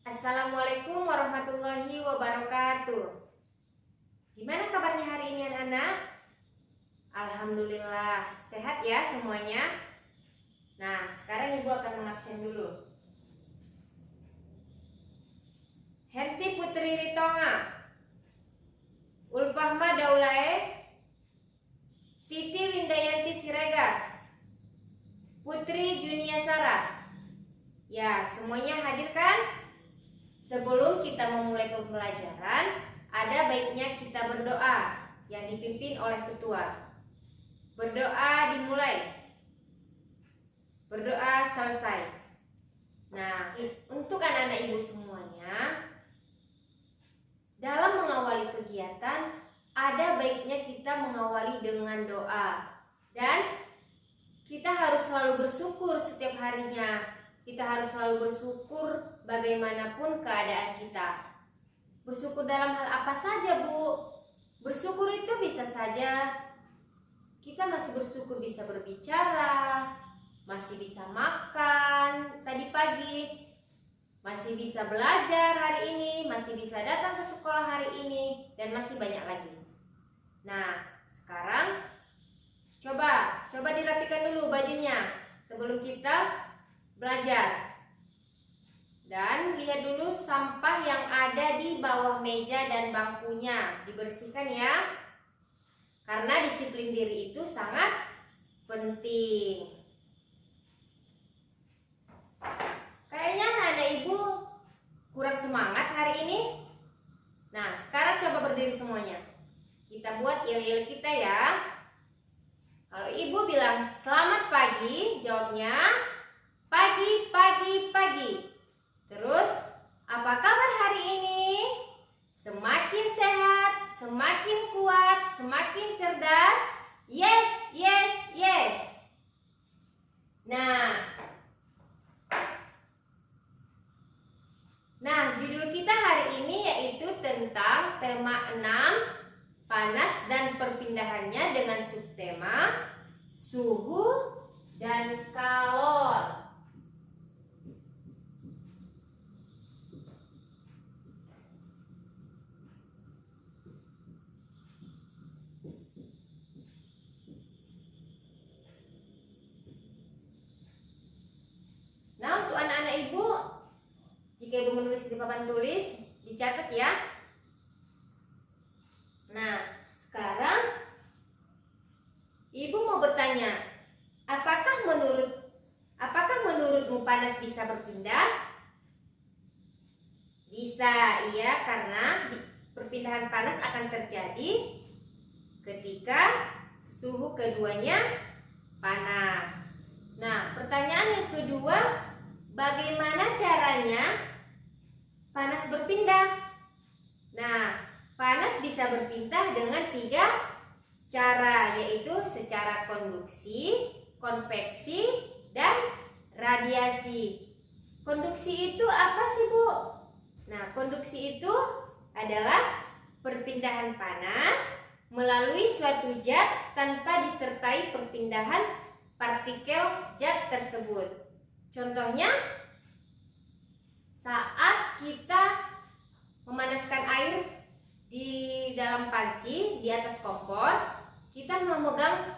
Assalamualaikum warahmatullahi wabarakatuh. Gimana kabarnya hari ini anak-anak? Alhamdulillah, sehat ya semuanya. Nah, sekarang Ibu akan mengabsen dulu. Henti Putri Ritonga, Ulpahma Daulae, Titi Windayanti Siregar, Putri Junia Sarah. Ya, semuanya hadir kan? Sebelum kita memulai pembelajaran, ada baiknya kita berdoa yang dipimpin oleh ketua. Berdoa dimulai, berdoa selesai. Nah, untuk anak-anak ibu semuanya, dalam mengawali kegiatan, ada baiknya kita mengawali dengan doa. Dan kita harus selalu bersyukur setiap harinya. Kita harus selalu bersyukur bagaimanapun keadaan kita. Bersyukur dalam hal apa saja, Bu? Bersyukur itu bisa saja kita masih bersyukur bisa berbicara, masih bisa makan tadi pagi, masih bisa belajar hari ini, masih bisa datang ke sekolah hari ini, dan masih banyak lagi. Nah, sekarang coba dirapikan dulu bajunya sebelum kita belajar. Dan lihat dulu sampah yang ada di bawah meja dan bangkunya, dibersihkan ya. Karena disiplin diri itu sangat penting. Kayaknya anak ibu kurang semangat hari ini. Nah, sekarang coba berdiri semuanya. Kita buat yel-yel kita ya. Kalau ibu bilang selamat pagi, jawabnya pagi, pagi, pagi. Terus, apa kabar hari ini? Semakin sehat, semakin kuat, semakin cerdas. Yes, yes, yes. Nah, judul kita hari ini yaitu tentang tema 6, panas dan perpindahannya, dengan subtema suhu dan kalor. Nah, untuk anak-anak ibu, jika ibu menulis di papan tulis, dicatat ya. Nah, sekarang ibu mau bertanya, apakah menurutmu panas bisa berpindah? Bisa, iya, karena perpindahan panas akan terjadi ketika suhu keduanya panas. Nah, pertanyaan yang kedua, bagaimana caranya panas berpindah? Nah, panas bisa berpindah dengan 3 cara, yaitu secara konduksi, konveksi, dan radiasi. Konduksi itu apa sih, Bu? Nah, konduksi itu adalah perpindahan panas melalui suatu zat tanpa disertai perpindahan partikel zat tersebut. Contohnya, saat kita memanaskan air di dalam panci di atas kompor, kita memegang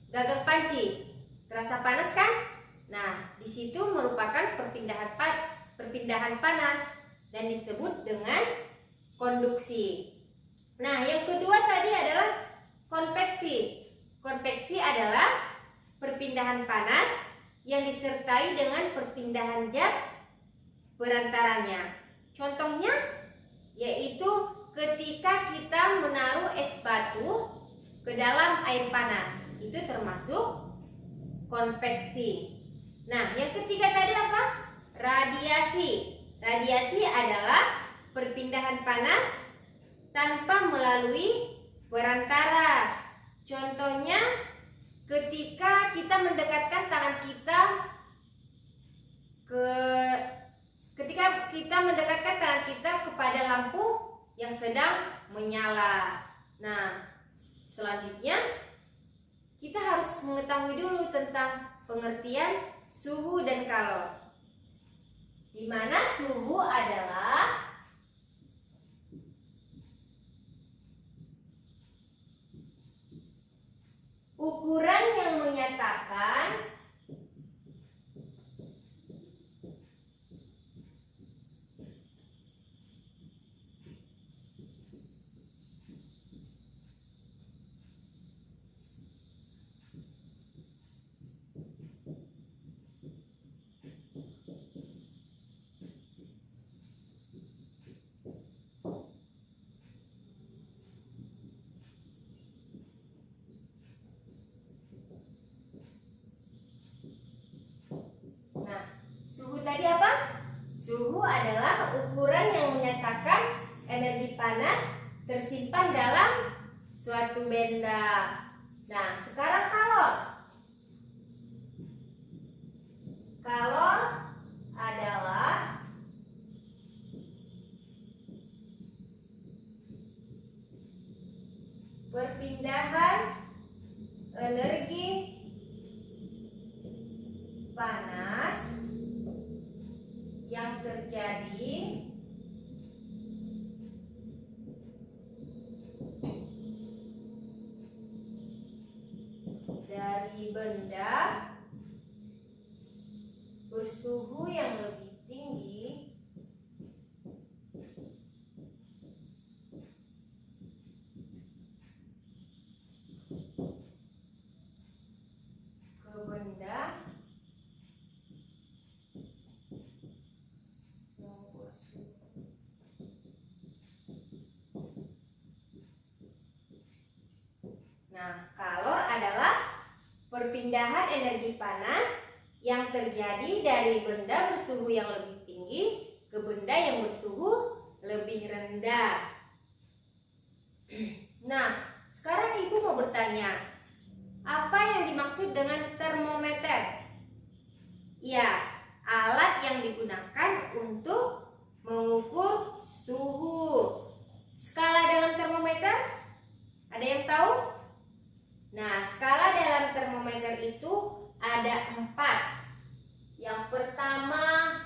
gagang panci. Terasa panas kan? Nah, di situ merupakan perpindahan panas dan disebut dengan konduksi. Nah, yang kedua tadi adalah konveksi. Konveksi adalah perpindahan panas yang disertai dengan perpindahan zat berantaranya. Contohnya yaitu ketika kita menaruh es batu ke dalam air panas, itu termasuk konveksi. Nah, yang ketiga tadi apa? Radiasi. Radiasi adalah perpindahan panas tanpa melalui perantara. Contohnya ketika kita mendekatkan tangan kita kepada lampu yang sedang menyala. Nah, selanjutnya kita harus mengetahui dulu tentang pengertian suhu dan kalor. di mana suhu adalah ukuran yang menyatakan suhu tadi apa? Suhu adalah ukuran yang menyatakan energi panas tersimpan dalam suatu benda. Nah, sekarang kalor. Kalor adalah perpindahan energi panas yang terjadi dari benda bersuhu yang lebih tinggi ke benda yang bersuhu. Nah, kalor adalah perpindahan energi panas yang terjadi dari benda bersuhu yang lebih tinggi ke benda yang bersuhu lebih rendah. Nah, sekarang Ibu mau bertanya, apa yang dimaksud dengan termometer? Ya, alat yang digunakan untuk mengukur suhu. Skala dalam termometer, ada yang tahu? Nah, skala dalam termometer itu ada 4. Yang pertama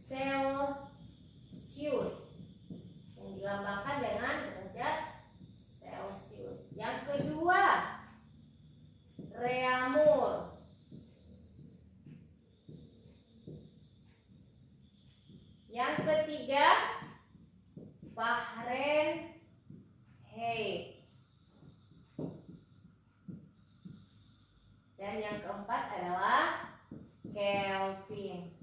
Celsius, yang dilambangkan dengan derajat Celsius. Yang kedua Reaumur. Yang ketiga Fahrenheit. Dan yang keempat adalah Kelvin.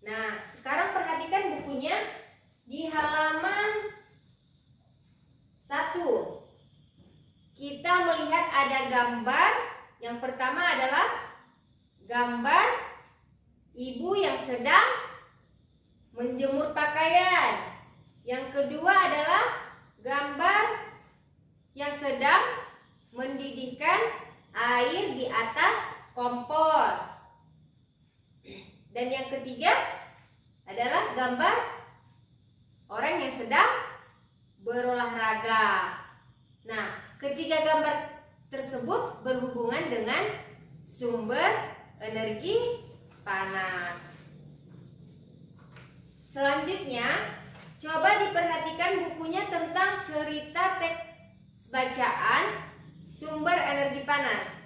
Nah, sekarang perhatikan bukunya di halaman 1. Kita melihat ada gambar. Yang pertama adalah gambar ibu yang sedang menjemur pakaian. Yang kedua adalah gambar yang sedang mendidihkan air di atas kompor. Dan yang ketiga adalah gambar orang yang sedang berolahraga. Nah, ketiga gambar tersebut berhubungan dengan sumber energi panas. Selanjutnya, coba diperhatikan bukunya tentang cerita teks bacaan sumber energi panas.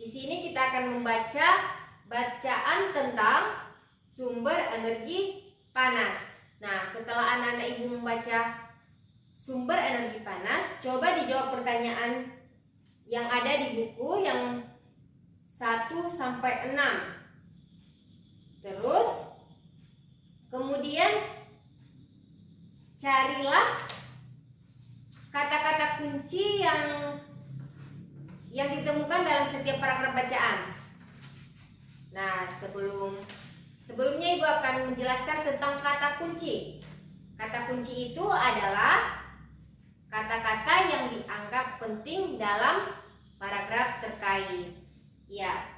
Di sini kita akan membaca bacaan tentang sumber energi panas. Nah, setelah anak-anak ibu membaca sumber energi panas, coba dijawab pertanyaan yang ada di buku yang 1 sampai 6. Terus kemudian carilah kata-kata kunci yang ditemukan dalam setiap paragraf bacaan. Nah, sebelumnya Ibu akan menjelaskan tentang kata kunci. Kata kunci itu adalah kata-kata yang dianggap penting dalam paragraf terkait. Ya.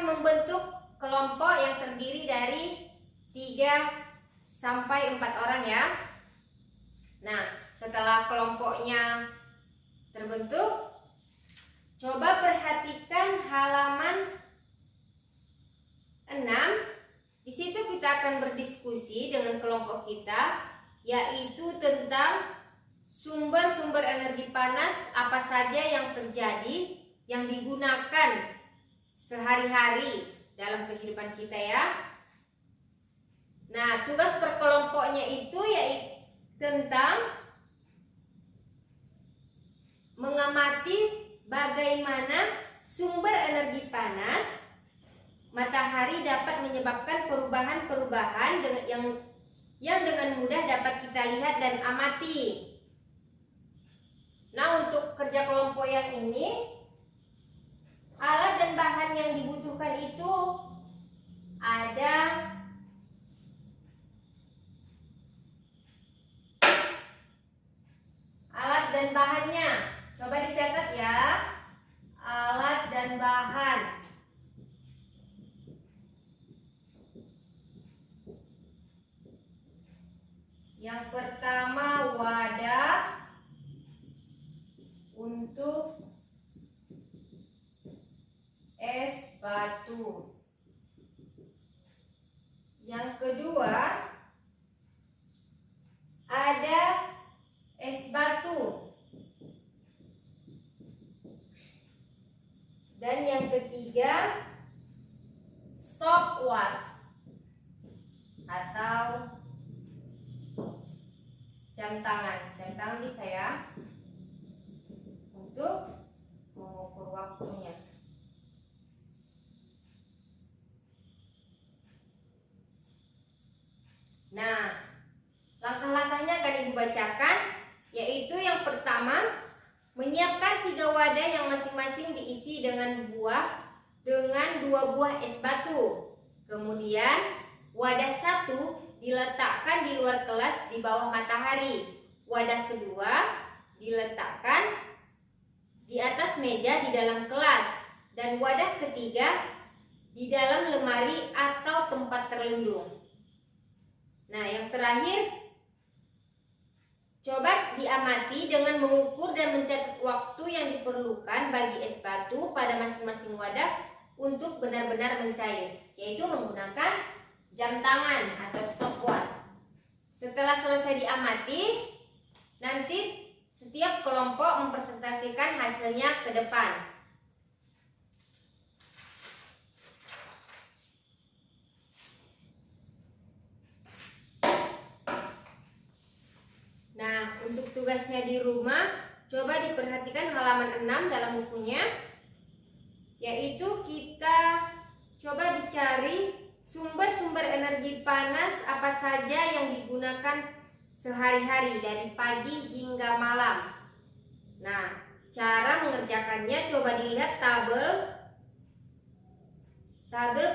membentuk kelompok yang terdiri dari 3 sampai 4 orang ya. Nah, setelah kelompoknya terbentuk, coba perhatikan halaman 6. Di situ kita akan berdiskusi dengan kelompok kita, yaitu tentang sumber-sumber energi panas apa saja yang terjadi, yang digunakan sehari-hari dalam kehidupan kita ya. Nah, tugas per kelompoknya itu yaitu tentang mengamati bagaimana sumber energi panas matahari dapat menyebabkan perubahan-perubahan yang dengan mudah dapat kita lihat dan amati. Nah, untuk kerja kelompok yang ini, alat dan bahan yang dibutuhkan itu ada alat dan bahannya. Coba dicatat ya. Alat dan bahan. Yang pertama, wadah untuk es batu. Yang kedua, ada es batu. Dan yang ketiga, stopwatch atau jam tangan. Jam tangan bisa ya, untuk mengukur waktunya. Nah, langkah-langkahnya akan Ibu bacakan, yaitu yang pertama, menyiapkan 3 wadah yang masing-masing diisi dengan 2 buah es batu. Kemudian wadah 1 diletakkan di luar kelas di bawah matahari. Wadah kedua diletakkan di atas meja di dalam kelas. Dan wadah ketiga di dalam lemari atau tempat terlindung. Nah, yang terakhir, coba diamati dengan mengukur dan mencatat waktu yang diperlukan bagi es batu pada masing-masing wadah untuk benar-benar mencair, yaitu menggunakan jam tangan atau stopwatch. Setelah selesai diamati, nanti setiap kelompok mempresentasikan hasilnya ke depan. Nah, untuk tugasnya di rumah, coba diperhatikan halaman 6 dalam bukunya, yaitu kita coba dicari sumber-sumber energi panas apa saja yang digunakan sehari-hari dari pagi hingga malam. Nah, cara mengerjakannya coba dilihat tabel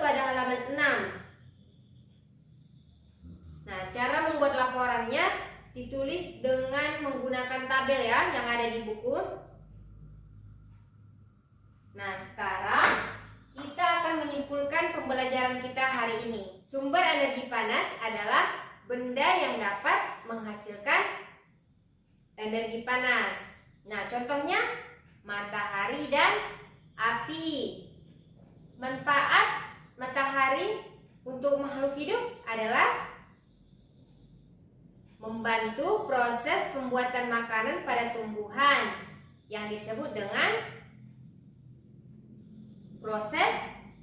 pada halaman 6. Nah, cara membuat laporannya ditulis dengan menggunakan tabel ya yang ada di buku. Nah, sekarang kita akan menyimpulkan pembelajaran kita hari ini. Sumber energi panas adalah benda yang dapat menghasilkan energi panas. Nah, contohnya matahari dan api. Manfaat matahari untuk makhluk hidup adalah membantu proses pembuatan makanan pada tumbuhan yang disebut dengan proses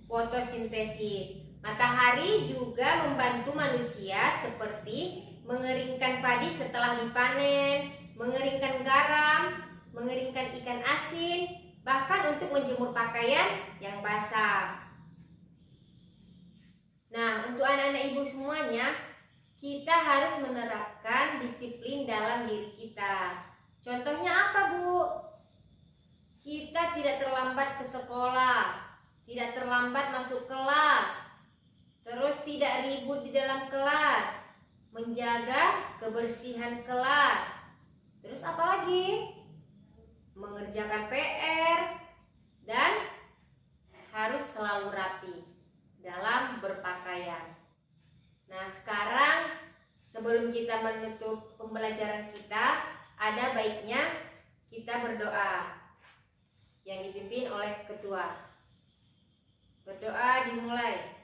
fotosintesis. Matahari juga membantu manusia seperti mengeringkan padi setelah dipanen, mengeringkan garam, mengeringkan ikan asin, bahkan untuk menjemur pakaian yang basah. Nah, untuk anak-anak ibu semuanya, kita harus menerapkan disiplin dalam diri kita. Contohnya apa, Bu? Kita tidak terlambat ke sekolah, tidak terlambat masuk kelas, terus tidak ribut di dalam kelas, menjaga kebersihan kelas. Terus apa lagi? Mengerjakan PR dan harus selalu rapi. pembelajaran kita, ada baiknya kita berdoa yang dipimpin oleh ketua. Berdoa dimulai,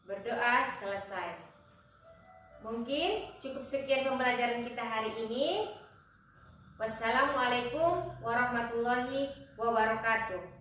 berdoa selesai. Mungkin cukup sekian pembelajaran kita hari ini. Wassalamualaikum warahmatullahi wabarakatuh.